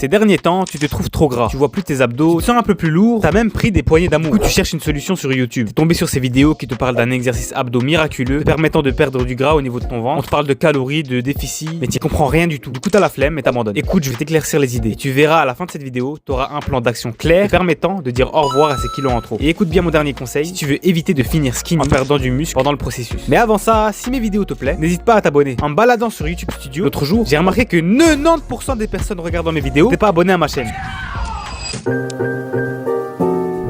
Ces derniers temps, tu te trouves trop gras, tu vois plus tes abdos, tu te sens un peu plus lourd, t'as même pris des poignées d'amour. Du coup, tu cherches une solution sur YouTube. T'es tombé sur ces vidéos qui te parlent d'un exercice abdos miraculeux te permettant de perdre du gras au niveau de ton ventre. On te parle de calories, de déficit, mais tu comprends rien du tout. Du coup, t'as la flemme et t'abandonnes. Écoute, je vais t'éclaircir les idées. Et tu verras à la fin de cette vidéo, t'auras un plan d'action clair te permettant de dire au revoir à ces kilos en trop. Et écoute bien mon dernier conseil, si tu veux éviter de finir skinny en perdant du muscle pendant le processus. Mais avant ça, si mes vidéos te plaisent, n'hésite pas à t'abonner. En me baladant sur YouTube Studio, l'autre jour, j'ai remarqué que 90% des personnes regardant mes vidéos n'étaient pas abonnées à ma chaîne.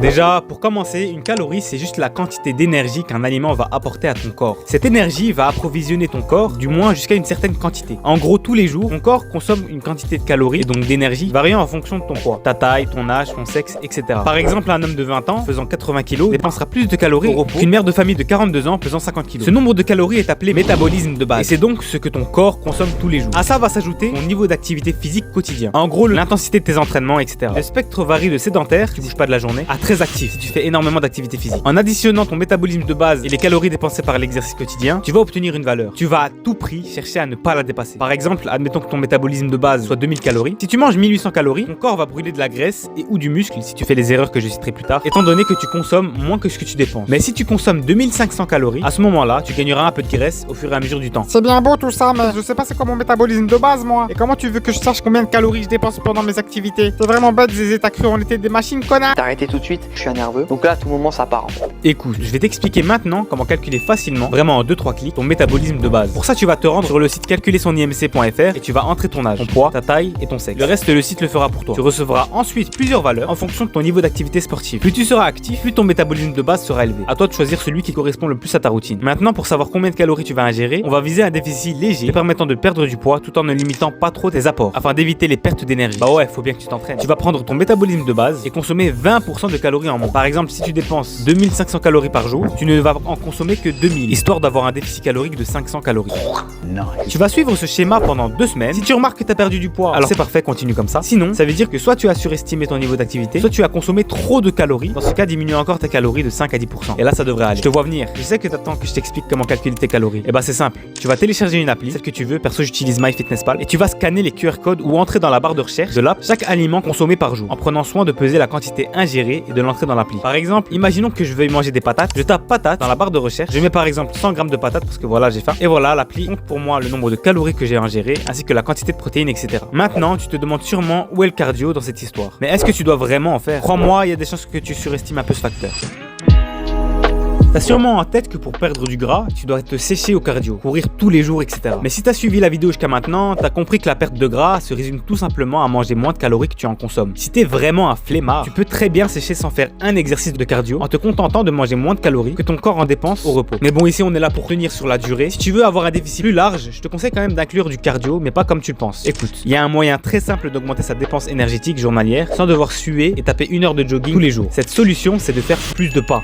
Déjà, pour commencer, une calorie, c'est juste la quantité d'énergie qu'un aliment va apporter à ton corps. Cette énergie va approvisionner ton corps, du moins jusqu'à une certaine quantité. En gros, tous les jours, ton corps consomme une quantité de calories et donc d'énergie variant en fonction de ton poids, ta taille, ton âge, ton sexe, etc. Par exemple, un homme de 20 ans faisant 80 kg dépensera plus de calories au repos qu'une mère de famille de 42 ans pesant 50 kg. Ce nombre de calories est appelé métabolisme de base et c'est donc ce que ton corps consomme tous les jours. À ça va s'ajouter ton niveau d'activité physique quotidien. En gros, l'intensité de tes entraînements, etc. Le spectre varie de sédentaire, tu bouges pas de la journée, à très actif si tu fais énormément d'activité physique. En additionnant ton métabolisme de base et les calories dépensées par l'exercice quotidien, tu vas obtenir une valeur. Tu vas à tout prix chercher à ne pas la dépasser. Par exemple, admettons que ton métabolisme de base soit 2000 calories. Si tu manges 1800 calories, ton corps va brûler de la graisse et ou du muscle si tu fais les erreurs que je citerai plus tard, étant donné que tu consommes moins que ce que tu dépenses. Mais si tu consommes 2500 calories, à ce moment-là, tu gagneras un peu de graisse au fur et à mesure du temps. C'est bien beau tout ça, mais je sais pas c'est quoi mon métabolisme de base, moi. Et comment tu veux que je sache combien de calories je dépense pendant mes activités? C'est vraiment bête, Zézé, t'as cru on était des machines, connard. T'arrêter tout de suite, je suis un nerveux. Donc là, à tout moment, ça part. Écoute, je vais t'expliquer maintenant comment calculer facilement, vraiment en 2-3 clics, ton métabolisme de base. Pour ça, tu vas te rendre sur le site calculersonimc.fr et tu vas entrer ton âge, ton poids, ta taille et ton sexe. Le reste, le site le fera pour toi. Tu recevras ensuite plusieurs valeurs en fonction de ton niveau d'activité sportive. Plus tu seras actif, plus ton métabolisme de base sera élevé. À toi de choisir celui qui correspond le plus à ta routine. Maintenant, pour savoir combien de calories tu vas ingérer, on va viser un déficit léger te permettant de perdre du poids tout en ne limitant pas trop tes apports, afin d'éviter les pertes d'énergie. Bah ouais, faut bien que tu t'entraînes. Tu vas prendre ton métabolisme de base et consommer 20% de calories en moins. Par exemple, si tu dépenses 2500 calories par jour, tu ne vas en consommer que 2000, histoire d'avoir un déficit calorique de 500 calories. Nice. Tu vas suivre ce schéma pendant 2 semaines. Si tu remarques que tu as perdu du poids, alors c'est parfait, continue comme ça. Sinon, ça veut dire que soit tu as surestimé ton niveau d'activité, soit tu as consommé trop de calories. Dans ce cas, diminue encore tes calories de 5 à 10%. Et là, ça devrait aller. Je te vois venir. Je sais que tu attends que je t'explique comment calculer tes calories. Et bah, c'est simple. Tu vas télécharger une appli, celle que tu veux. Perso, j'utilise MyFitnessPal. Et tu vas scanner les QR codes ou entrer dans la barre de recherche de l'app chaque aliment consommé par jour, en prenant soin de peser la quantité ingérée et de l'entrer dans l'appli. Par exemple, imaginons que je veuille manger des patates. Je tape patates dans la barre de recherche. Je mets par exemple 100 g de patates parce que voilà, j'ai faim. Et voilà, l'appli compte pour moi le nombre de calories que j'ai ingérées ainsi que la quantité de protéines, etc. Maintenant, tu te demandes sûrement où est le cardio dans cette histoire. Mais est-ce que tu dois vraiment en faire? Crois-moi, il y a des chances que tu surestimes un peu ce facteur. T'as sûrement en tête que pour perdre du gras, tu dois te sécher au cardio, courir tous les jours, etc. Mais si t'as suivi la vidéo jusqu'à maintenant, t'as compris que la perte de gras se résume tout simplement à manger moins de calories que tu en consommes. Si t'es vraiment un flemmard, tu peux très bien sécher sans faire un exercice de cardio en te contentant de manger moins de calories que ton corps en dépense au repos. Mais bon, ici on est là pour tenir sur la durée. Si tu veux avoir un déficit plus large, je te conseille quand même d'inclure du cardio, mais pas comme tu le penses. Écoute, il y a un moyen très simple d'augmenter sa dépense énergétique journalière sans devoir suer et taper 1 heure de jogging tous les jours. Cette solution, c'est de faire plus de pas.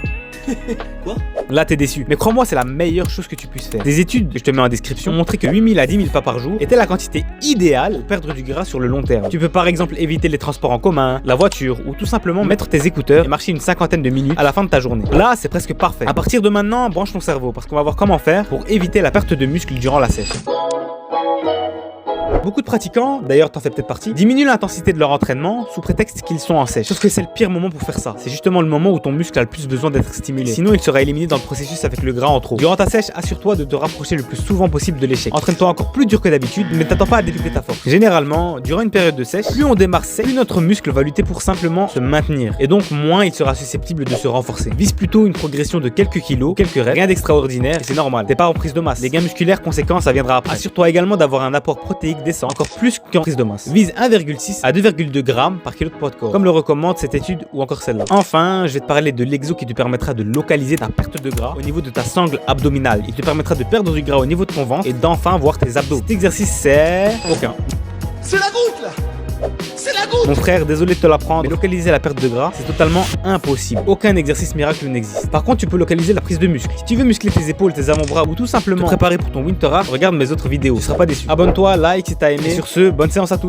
Quoi? Là t'es déçu, mais crois-moi, c'est la meilleure chose que tu puisses faire. Des études que je te mets en description ont montré que 8000 à 10 000 pas par jour était la quantité idéale pour perdre du gras sur le long terme. Tu peux par exemple éviter les transports en commun, la voiture ou tout simplement mettre tes écouteurs et marcher une 50aine de minutes à la fin de ta journée. Là c'est presque parfait. À partir de maintenant, branche ton cerveau parce qu'on va voir comment faire pour éviter la perte de muscle durant la sèche. Beaucoup de pratiquants, d'ailleurs t'en fais peut-être partie, diminuent l'intensité de leur entraînement sous prétexte qu'ils sont en sèche. Sauf que c'est le pire moment pour faire ça. C'est justement le moment où ton muscle a le plus besoin d'être stimulé. Sinon il sera éliminé dans le processus avec le gras en trop. Durant ta sèche, assure-toi de te rapprocher le plus souvent possible de l'échec. Entraîne-toi encore plus dur que d'habitude, mais t'attends pas à développer ta force. Généralement, durant une période de sèche, plus on démarre sec, plus notre muscle va lutter pour simplement se maintenir. Et donc moins il sera susceptible de se renforcer. Vise plutôt une progression de quelques kilos, quelques reps, rien d'extraordinaire, et c'est normal. T'es pas en prise de masse. Les gains musculaires conséquents, ça viendra après. Assure-toi également d'avoir un apport protéique décent, encore plus qu'en prise de masse. Vise 1,6 à 2,2 grammes par kilo de poids de corps, comme le recommande cette étude ou encore celle-là. Enfin, je vais te parler de l'exo qui te permettra de localiser ta perte de gras au niveau de ta sangle abdominale. Il te permettra de perdre du gras au niveau de ton ventre et d'enfin voir tes abdos. Cet exercice c'est aucun. C'est la goutte là! C'est la goutte! Mon frère, désolé de te l'apprendre, mais localiser la perte de gras, c'est totalement impossible. Aucun exercice miracle n'existe. Par contre, tu peux localiser la prise de muscle. Si tu veux muscler tes épaules, tes avant-bras ou tout simplement te préparer pour ton winter up, regarde mes autres vidéos. Tu seras pas déçu. Abonne-toi, like si t'as aimé. Et sur ce, bonne séance à tous.